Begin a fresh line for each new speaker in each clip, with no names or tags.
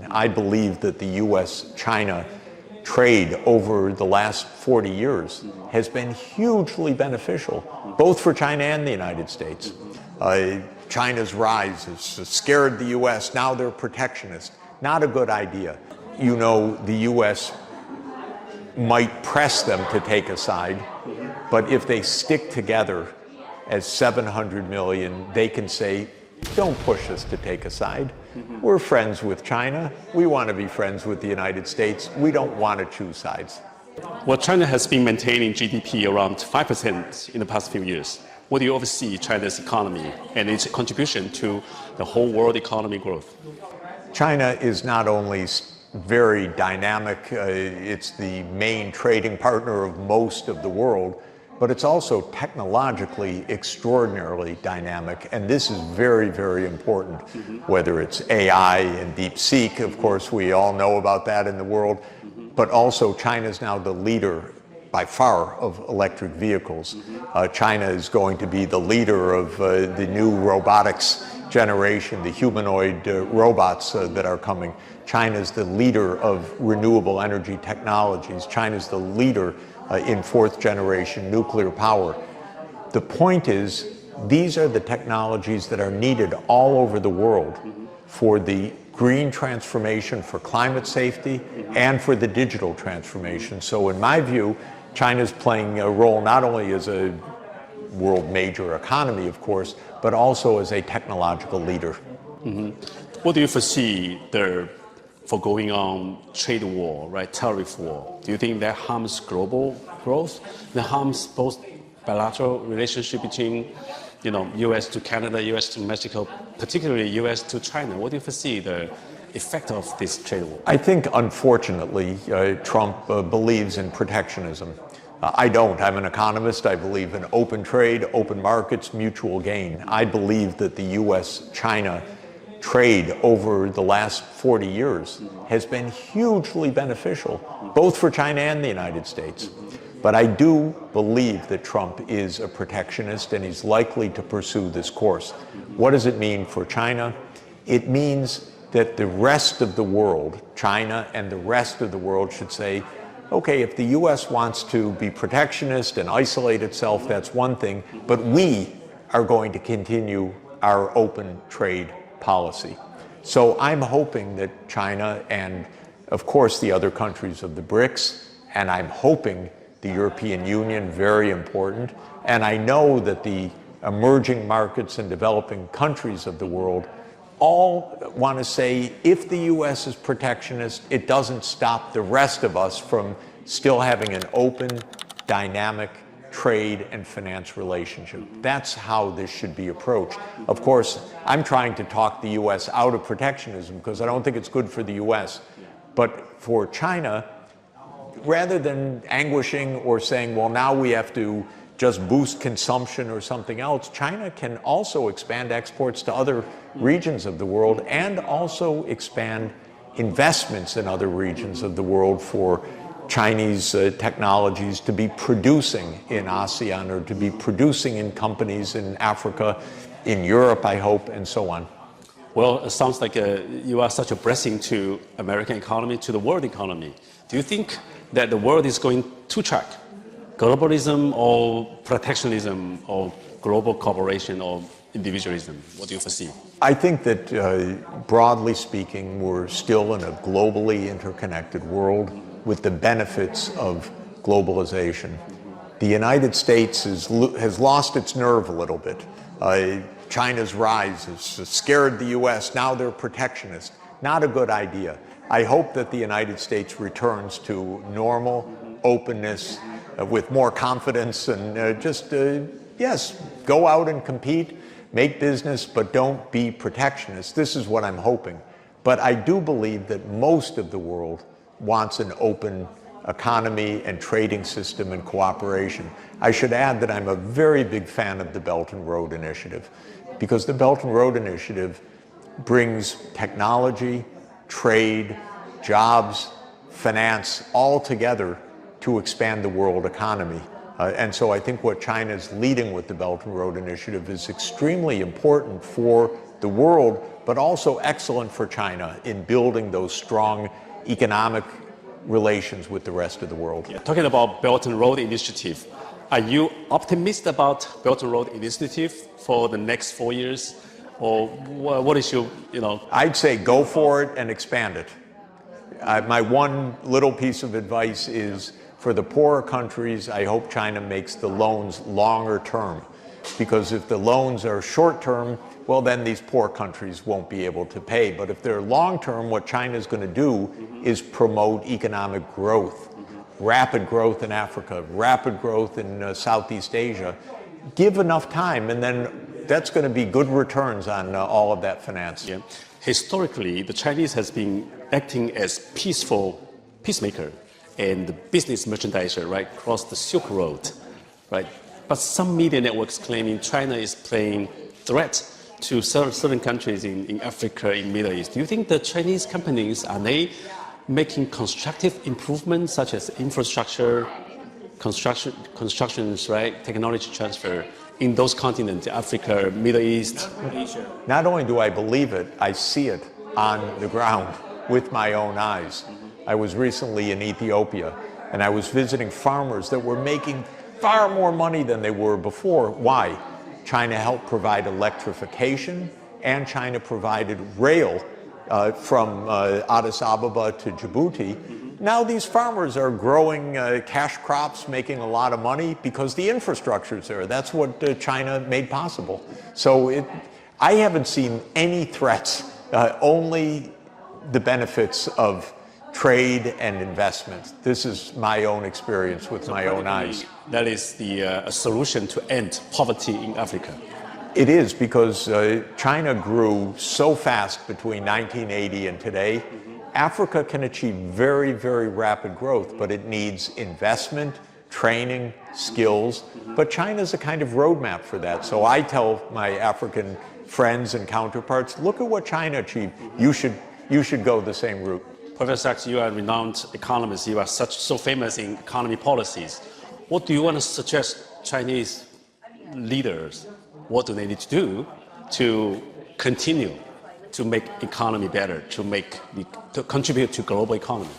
I believe that the U.S.-China trade over the last 40 years has been hugely beneficial, both for China and the United States. China's rise has scared the U.S. Now they're protectionist. Not a good idea. You know, the U.S. might press them to take a side, but if they stick together as 700 million, they can say, don't push us to take a side. We're friends with China. We want to be friends with the United States. We don't want to choose sides.
Well, China has been maintaining GDP around 5% in the past few years. What do you oversee China's economy and its contribution to the whole world economy growth?
China is not only very dynamic, it's the main trading partner of most of the world, but it's also technologically extraordinarily dynamic, and this is very, very important. Whether it's AI and DeepSeek, of course, we all know about that in the world, but also China is now the leader by far of electric vehicles. China is going to be the leader of the new robotics generation, the humanoid robots that are coming. China is the leader of renewable energy technologies. China is the leader in fourth generation nuclear power. The point is, these are the technologies that are needed all over the world for the green transformation, for climate safety, and for the digital transformation. So in my view, China's playing a role not only as a world major economy, of course, but also as a technological leader.
What do you foresee for going on trade war, right, tariff war? Do you think that harms global growth? That harms both bilateral relationship between, U.S. to Canada, U.S. to Mexico, particularly U.S. to China? What do you foresee the effect of this trade war?
I think, unfortunately, Trump believes in protectionism. I don't. I'm an economist. I believe in open trade, open markets, mutual gain. I believe that the U.S.-China trade over the last 40 years has been hugely beneficial, both for China and the United States. But I do believe that Trump is a protectionist, and he's likely to pursue this course. What does it mean for China? It means that the rest of the world, China and the rest of the world, should say, okay, if the U.S. wants to be protectionist and isolate itself, that's one thing, but we are going to continue our open trade policy. So I'm hoping that China and, of course, the other countries of the BRICS, and I'm hoping the European Union, very important, and I know that the emerging markets and developing countries of the world all want to say, if the U.S. is protectionist, it doesn't stop the rest of us from still having an open, dynamic trade and finance relationship. That's how this should be approached. Of course, I'm trying to talk the U.S. out of protectionism because I don't think it's good for the U.S. But for China, rather than anguishing or saying, well, now we have to just boost consumption or something else, China can also expand exports to other regions of the world and also expand investments in other regions of the world for Chinese technologies to be producing in ASEAN or to be producing in companies in Africa, in Europe, I hope, and so on.
Well, it sounds like you are such a blessing to American economy, to the world economy. Do you think that the world is going two track? Globalism or protectionism or global cooperation or individualism? What do you foresee?
I think that broadly speaking, we're still in a globally interconnected world with the benefits of globalization. The United States has lost its nerve a little bit. China's rise has scared the U.S. Now they're protectionist. Not a good idea. I hope that the United States returns to normal openness, with more confidence and yes, go out and compete, make business, but don't be protectionist. This is what I'm hoping. But I do believe that most of the world wants an open economy and trading system and cooperation. I should add that I'm a very big fan of the Belt and Road Initiative, because the Belt and Road Initiative brings technology, trade, jobs, finance all together to expand the world economy. And so I think what China is leading with the Belt and Road Initiative is extremely important for the world, but also excellent for China in building those strong economic relations with the rest of the world.
Yeah. Talking about Belt and Road Initiative, are you optimistic about Belt and Road Initiative for the next 4 years? Or what is your,
I'd say go for it and expand it. My one little piece of advice is for the poorer countries, I hope China makes the loans longer term. Because if the loans are short term, well, then these poor countries won't be able to pay. But if they're long term, what China is going to do is promote economic growth, rapid growth in Africa, rapid growth in Southeast Asia. Give enough time, and then that's going to be good returns on all of that finance.
Yeah. Historically, the Chinese has been acting as peacemaker and business merchandiser, right, across the Silk Road, right? But some media networks claiming China is playing threat to certain countries in Africa, in Middle East. Do you think the Chinese companies, are they making constructive improvements such as infrastructure, constructions, right, technology transfer in those continents, Africa, Middle East, Asia?
Not only do I believe it, I see it on the ground with my own eyes. I was recently in Ethiopia, and I was visiting farmers that were making far more money than they were before. Why? China helped provide electrification, and China provided rail from Addis Ababa to Djibouti. Now these farmers are growing cash crops, making a lot of money because the infrastructure is there. That's what China made possible. So I haven't seen any threats, only the benefits of trade and investment. This is my own experience with my own eyes.
That is the solution to end poverty in Africa.
It is, because China grew so fast between 1980 and today. Africa can achieve very, very rapid growth, but it needs investment, training, skills. But China is a kind of roadmap for that. So I tell my African friends and counterparts, look at what China achieved. You should go the same route.
Professor Sachs, you are a renowned economist. You are so famous in economy policies. What do you want to suggest Chinese leaders? What do they need to do to continue to make economy better, to contribute to global economy?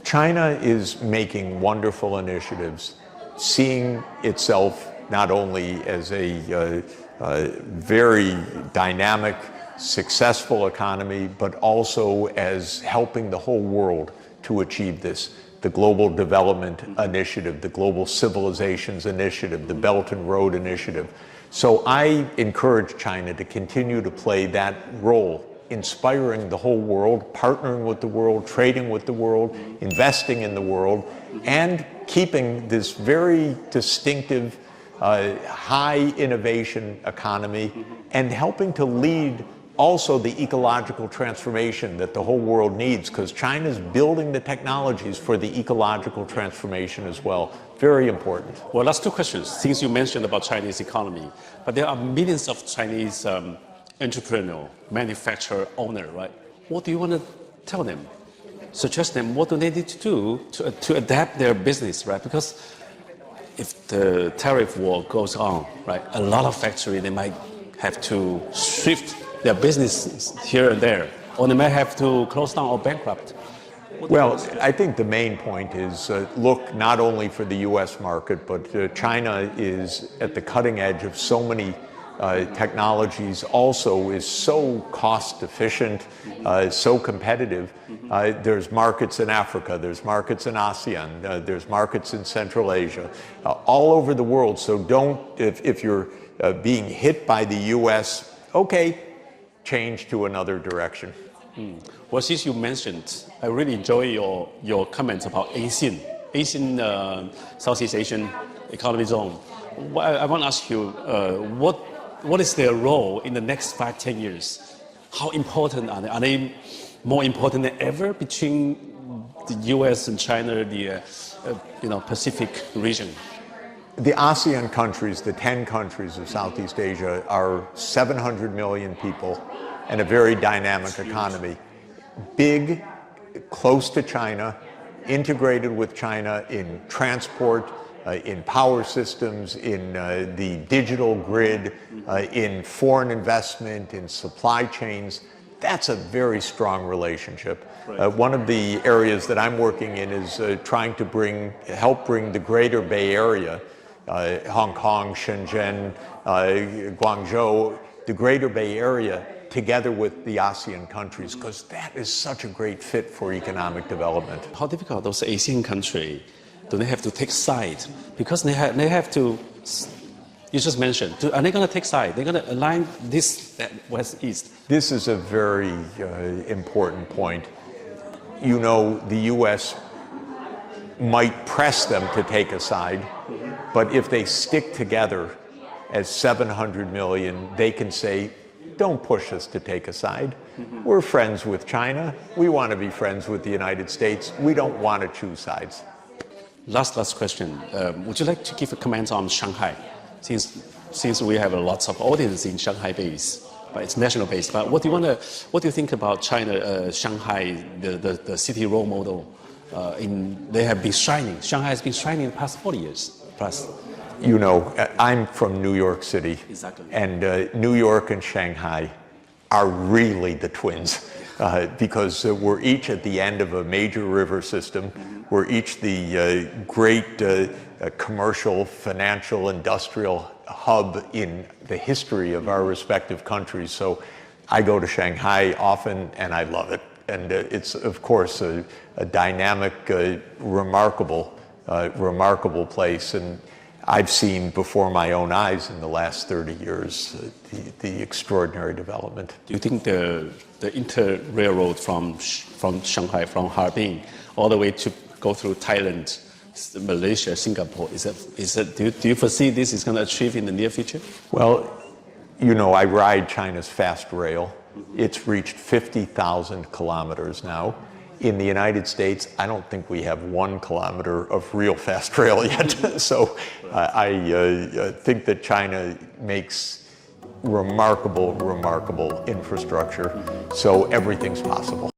China is making wonderful initiatives, seeing itself not only as a very dynamic, successful economy, but also as helping the whole world to achieve this. The Global Development Initiative, the Global Civilizations Initiative, the Belt and Road Initiative. So I encourage China to continue to play that role, inspiring the whole world, partnering with the world, trading with the world, investing in the world, and keeping this very distinctive, high innovation economy, and helping to lead also the ecological transformation that the whole world needs, because China's building the technologies for the ecological transformation as well. Very important.
Well, last two questions, since you mentioned about Chinese economy, but there are millions of Chinese entrepreneur, manufacturer, owner, right? What do you want to tell them? Suggest them what do they need to do to adapt their business, right? Because if the tariff war goes on, right, a lot of factories, they might have to shift their business here and there, or they may have to close down or bankrupt.
Well, I think the main point is look not only for the U.S. market, but China is at the cutting edge of so many technologies, also is so cost efficient, so competitive. There's markets in Africa, there's markets in ASEAN, there's markets in Central Asia, all over the world. So don't, if you're being hit by the U.S., okay, change to another direction.
Well, since you mentioned, I really enjoy your comments about ASEAN, Southeast Asian Economic Zone. I want to ask you, what is their role in the next 5-10 years? How important are they? Are they more important than ever between the U.S. and China, the Pacific region?
The ASEAN countries, the 10 countries of Southeast Asia, are 700 million people and a very dynamic economy. Big, close to China, integrated with China in transport, in power systems, in the digital grid, in foreign investment, in supply chains. That's a very strong relationship. One of the areas that I'm working in is trying to help bring the greater Bay Area, Hong Kong, Shenzhen, Guangzhou, the greater Bay Area, together with the ASEAN countries, because that is such a great fit for economic development.
How difficult those ASEAN countries, do they have to take side? Because they have to, you just mentioned, are they going to take side? They're going to align this West-East?
This is a very important point. You know, the U.S. might press them to take a side, but if they stick together as 700 million, they can say, don't push us to take a side. We're friends with China. We want to be friends with the United States. We don't want to choose sides.
Last question. Would you like to give a comment on Shanghai? Since we have lots of audience in Shanghai base, but it's national base. But what do you think about China, Shanghai, the city role model? They have been shining. Shanghai has been shining in the past 40 years plus.
You know, I'm from New York City.
Exactly.
And New York and Shanghai are really the twins because we're each at the end of a major river system. We're each the great commercial, financial, industrial hub in the history of our respective countries. So I go to Shanghai often and I love it. And it's, of course, a dynamic, remarkable place. And I've seen before my own eyes in the last 30 years the extraordinary development.
Do you think the inter-railroad from Shanghai, from Harbin, all the way to go through Thailand, Malaysia, Singapore, do you foresee this is going to achieve in the near future?
Well, you know, I ride China's fast rail. It's reached 50,000 kilometers now. In the United States, I don't think we have 1 kilometer of real fast rail yet. So I think that China makes remarkable infrastructure. So everything's possible.